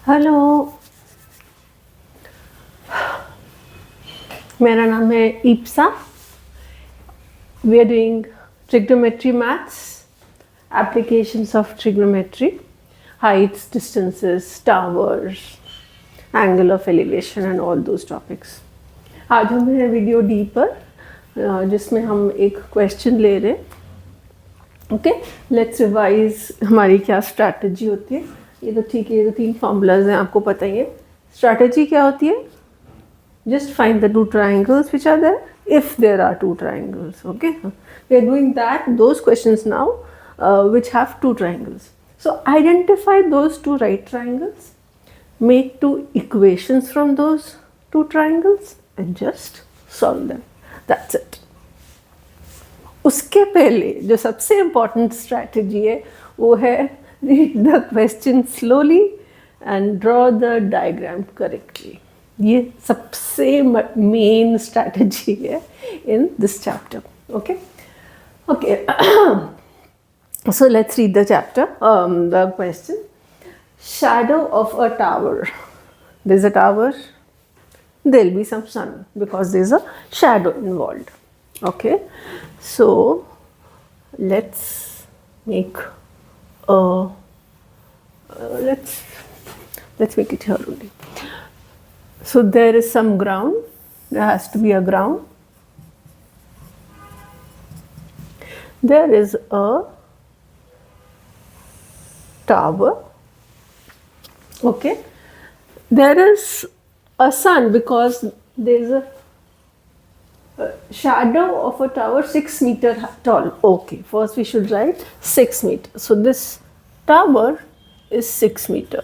Hello, मेरा नाम है Ipsa. We are doing trigonometry maths, applications of trigonometry, heights, distances, towers, angle of elevation and all those topics. आज हम हैं video D पर जिसमें हम एक क्वेश्चन ले रहे हैं. ओके, लेट्स रिवाइज हमारी क्या स्ट्रैटेजी होती है. ये तो ठीक है, ये तो 3 फॉर्मूलाज हैं, आपको पता ही है. स्ट्रैटेजी क्या होती है? Just find the 2 triangles which are there, if there are 2 triangles. Okay, we are doing those questions now which have 2 triangles. So identify those 2 right triangles, make 2 equations from those 2 triangles and just solve them. That's it. उसके पहले जो सबसे important strategy है वो है read the question slowly and draw the diagram correctly. ये सबसे main strategy है in this chapter. Okay okay, so let's read the chapter. The question, shadow of a tower. There's a tower, there'll be some sun because there's a shadow involved. Okay, so let's make a let's make it here only. So there is some ground, there has to be a ground. There is a tower. Okay, there is a sun because there is a shadow of a tower 6 meter tall. Okay, first we should write 6 meter. So this tower is 6 meter.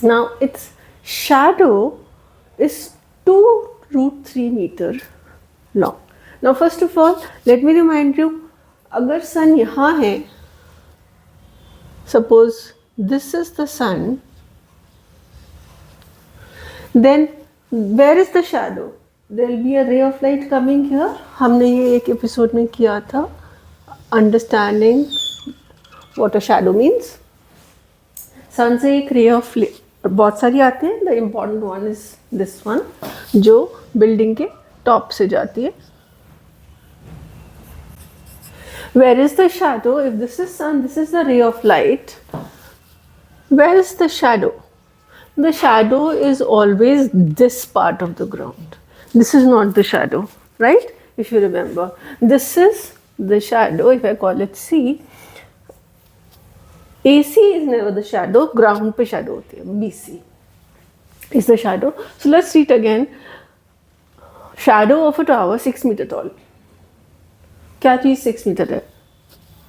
Now its shadow is 2√3 meter long. Now first of all, let me remind you, अगर sun यहाँ है, suppose this is the sun, then where is the shadow? There will be a ray of light coming here. हमने ये एक episode में किया था, understanding what a shadow means. sun से एक ray of light बहुत सारी आते हैं. The important one is this one जो बिल्डिंग के टॉप से जाती है. Where is the shadow? If this is sun, this is the ray of light. Where is the shadow? The shadow is always this part of the ground. This is not the shadow, right? If you remember, this is the shadow. If I call it C, AC is never the shadow, ground पे shadow होती है. BC is the shadow. So let's read again. Shadow of a tower 6 meter tall. क्या चीज़ 6 meter है?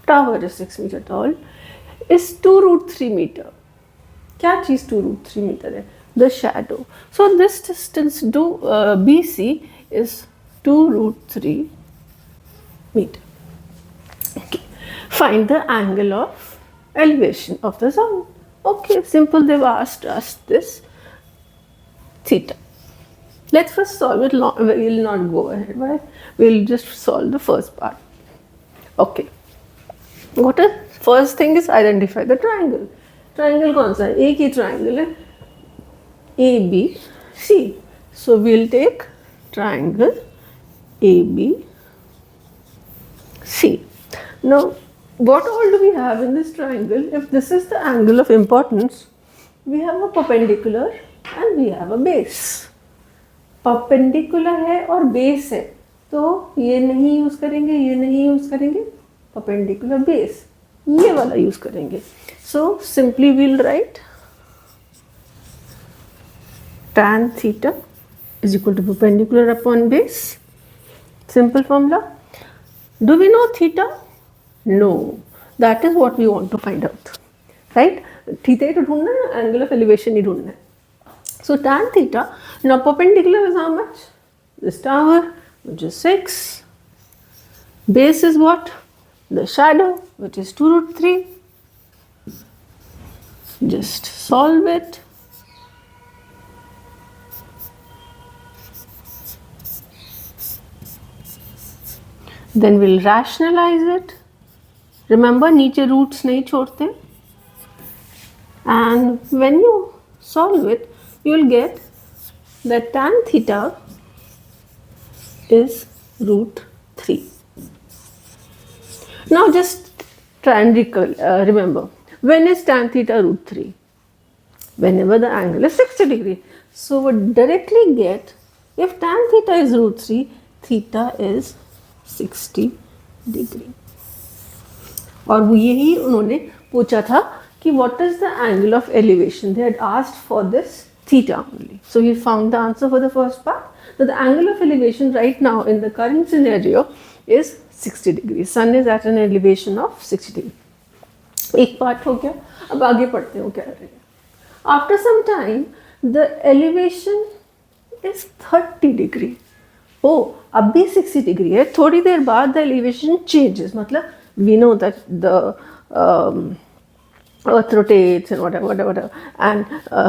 Tower is 6 meter tall. Is 2√3 meter. क्या चीज़ 2√3 meter है? The shadow. So this distance to BC is 2√3 meter. Okay. Find the angle of elevation of the sun. Okay, simple. They've asked us this. Theta. Let's first solve it. We'll not go ahead, right? We'll just solve the first part. Okay. What is first thing is identify the triangle. Triangle कौन सा है? एक ही triangle है, ABC. So we'll take triangle ABC. Now, what all do we have in this triangle? If this is the angle of importance, we have a perpendicular and we have a base. Perpendicular है और base है, तो ये नहीं use करेंगे, ये नहीं use करेंगे, perpendicular base ये वाला यूज करेंगे. So simply we'll write tan theta is equal to perpendicular upon base. Simple formula. Do we know theta? No, that is what we want to find out, right? Theta to ढूंढना है, angle of elevation ही ढूंढना है. So tan theta. Now perpendicular is how much? This tower, which is 6. Base is what? The shadow, which is 2√3. Just solve it. Then we'll rationalize it. Remember, नीचे roots नहीं छोड़ते. and when you solve it, you will get that tan theta is root 3. Now just try and remember, when is tan theta root 3? Whenever the angle is 60 degree. So we directly get, if tan theta is root 3, theta is 60 degree. और वो यही उन्होंने पूछा था कि what is the angle of elevation. They had asked for this theta only. So we found the answer for the first part, that the angle of elevation right now in the current scenario is 60 degrees. Sun is at an elevation of 60 degree. एक part हो गया. अब आगे पढ़ते हैं क्या रहेगा. After some time, the elevation is 30 degree. Oh, अब भी 60 degree है. थोड़ी देर बाद the elevation changes. मतलब we know that the earth rotates and whatever and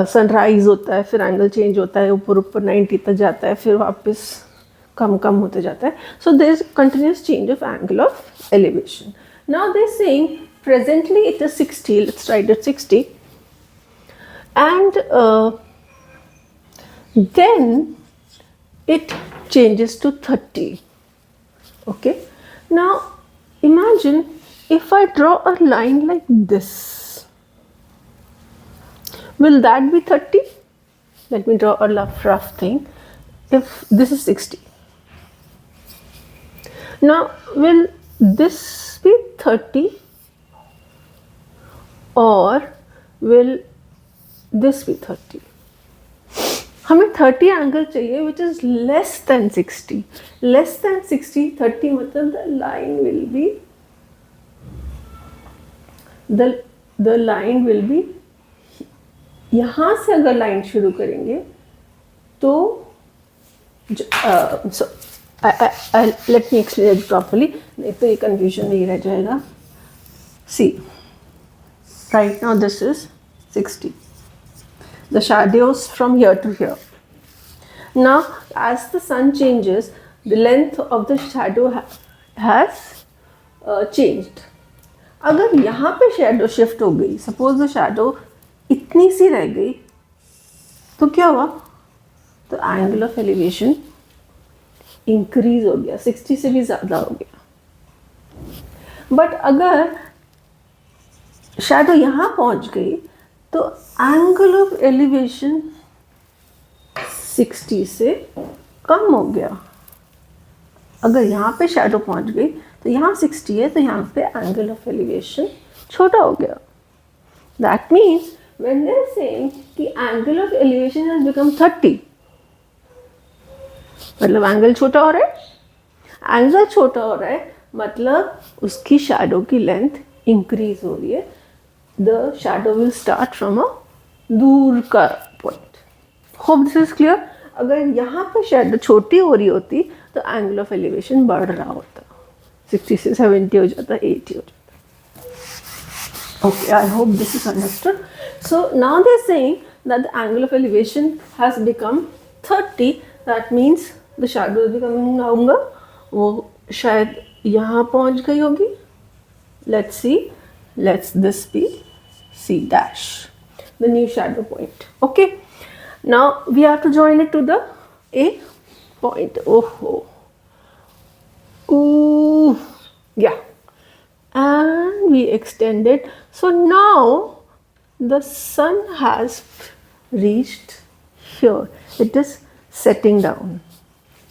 sunrise होता है, फिर angle change होता है, ऊपर 90 तक जाता है, फिर वापस कम होते जाता है. So there is continuous change of angle of elevation. Now they are saying presently it is 60. Let's write it 60. And then it changes to 30. Okay. Now imagine if I draw a line like this. Will that be 30? Let me draw a rough thing. If this is 60. Now will this be 30 or will this be 30? हमें 30 angle चाहिए which is less than 60. Less than 60, 30 मतलब the line will be the line will be, यहाँ से अगर line शुरू करेंगे तो let me explain it properly, नहीं तो ये confusion नहीं रह जाएगा. See, right now this is 60. The shadows from here to here. Now, as the sun changes, the length of the shadow has changed. अगर यहाँ पे shadow shift हो गई, suppose the shadow इतनी सी रह गई, तो क्या हुआ? तो angle of elevation increase हो गया, 60 से भी ज़्यादा हो गया. But अगर shadow यहाँ पहुँच गई, तो एंगल ऑफ एलिवेशन 60 से कम हो गया. अगर यहाँ पे शैडो पहुँच गई तो यहाँ 60 है, तो यहाँ पे एंगल ऑफ एलिवेशन छोटा हो गया. That means when they are saying कि angle of elevation has become 30, मतलब एंगल छोटा हो रहा है. एंगल छोटा हो रहा है मतलब उसकी शैडो की लेंथ इंक्रीज हो रही है. The shadow will start from a दूर का point. Hope this is clear. अगर यहाँ पे shadow छोटी हो रही होती तो angle of elevation बढ़ रहा होता, 60 से 70 हो जाता, 80 हो जाता. Okay, I hope this is understood. So now they are saying that the angle of elevation has become 30. That means the shadow is becoming longer. वो शायद यहाँ पहुँच गई होगी. Let's see. Let's this be C dash, the new shadow point. Okay. Now we have to join it to the A point. Oh. Ooh. Yeah. And we extend it. So now the sun has reached here. It is setting down.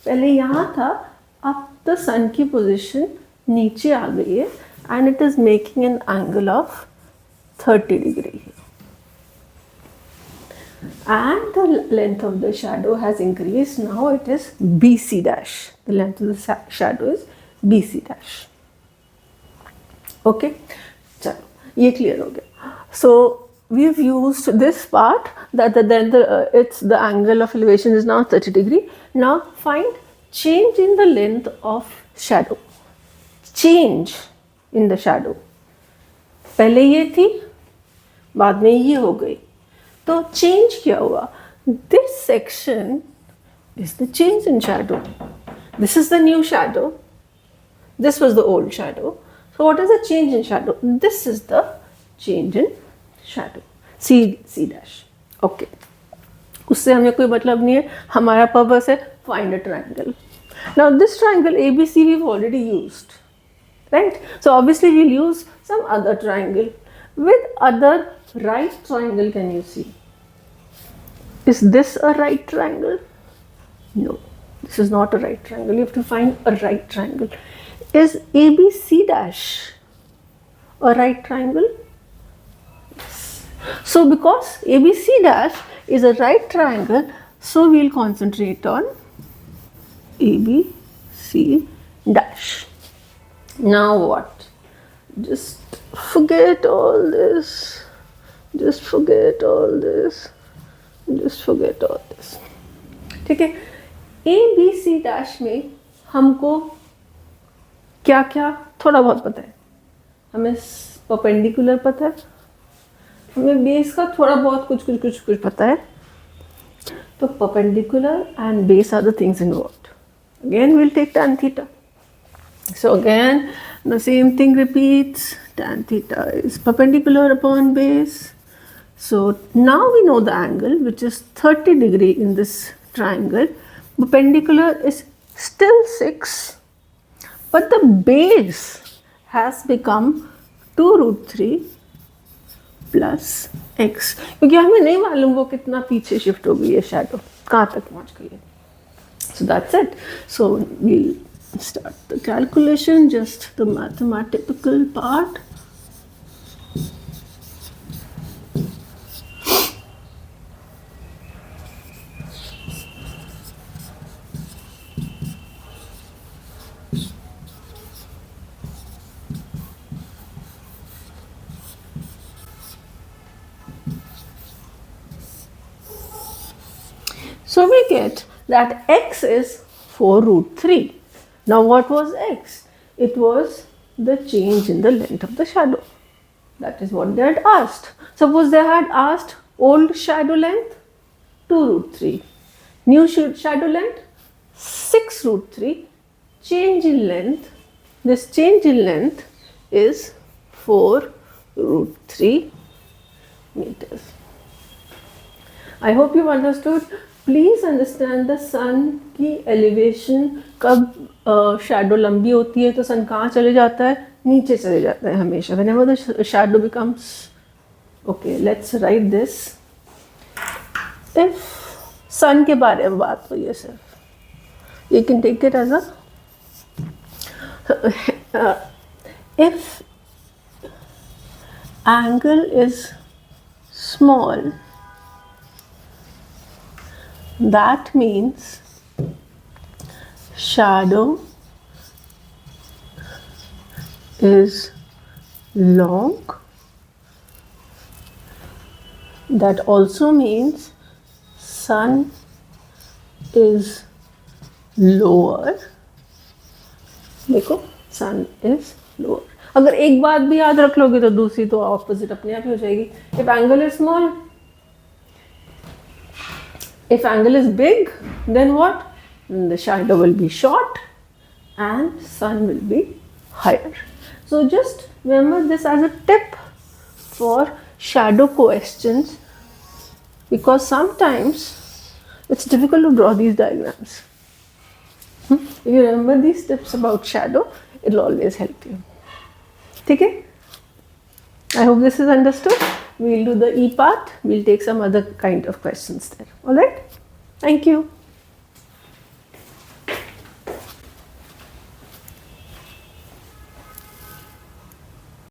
पहले यहाँ था, अब the sun की position नीचे आ गई है. And it is making an angle of 30 degree. And the length of the shadow has increased. Now it is BC dash. The length of the shadow is BC dash. Okay, चलो ये clear हो गया. So we've used this part that it's the angle of elevation is now 30 degree. Now find change in the length of shadow. Change in the shadow. पहले ये थी, बाद में ये हो गई, तो चेंज क्या हुआ? This section is the change in Shadow. This is the new shadow. This was the old shadow. So what is the change in Shadow? This is the change in Shadow. C dash. Okay. उससे हमें कोई मतलब नहीं है, हमारा purpose है find a triangle. Now this triangle ABC we've already used, right? So obviously we'll use some other triangle. With other right triangle, can you see? Is this a right triangle? No, this is not a right triangle. You have to find a right triangle. Is ABC dash a right triangle? Yes. So because ABC dash is a right triangle, so we'll concentrate on ABC dash. Now what? Just forget all this. Just forget all this. Just forget all this. ठीक है, ABC dash में हमको क्या क्या थोड़ा बहुत पता है. हमें परपेंडिकुलर पता है, हमें बेस का थोड़ा बहुत कुछ पता है. तो perpendicular and base are the things involved. Again we'll take tan theta. So again the same thing repeats. Tan theta is perpendicular upon base. So now we know the angle, which is 30 degree in this triangle. Perpendicular is still 6, but the base has become 2 root 3 plus x. क्योंकि हमें नहीं मालूम वो कितना पीछे shift हो गई है शैडो, कहाँ तक पहुँच गई है. So that's it. So we'll start the calculation, just the mathematical part. So we get that x is 4 root 3. Now what was x? It was the change in the length of the shadow. That is what they had asked. Suppose they had asked old shadow length 2 root 3. New shadow length 6 root 3. Change in length. This change in length is 4 root 3 meters. I hope you understood. Please understand the sun की elevation कब shadow लंबी होती है तो sun कहाँ चले जाता है, नीचे चले जाता है हमेशा. Whenever the shadow becomes, okay, let's write this. If sun के बारे में बात हुई है सिर्फ, you can take it as a if angle is small, that means shadow is long. That also means sun is lower. देखो, sun is lower. अगर एक बात भी याद रख लोगे तो दूसरी तो ऑपोजिट अपने आप ही हो जाएगी. If angle is small, if angle is big, then what? The shadow will be short and sun will be higher. So just remember this as a tip for shadow questions, because sometimes it's difficult to draw these diagrams. If you remember these tips about shadow, it will always help you. Okay? I hope this is understood. We'll do the E part. We'll take some other kind of questions there. Alright? Thank you.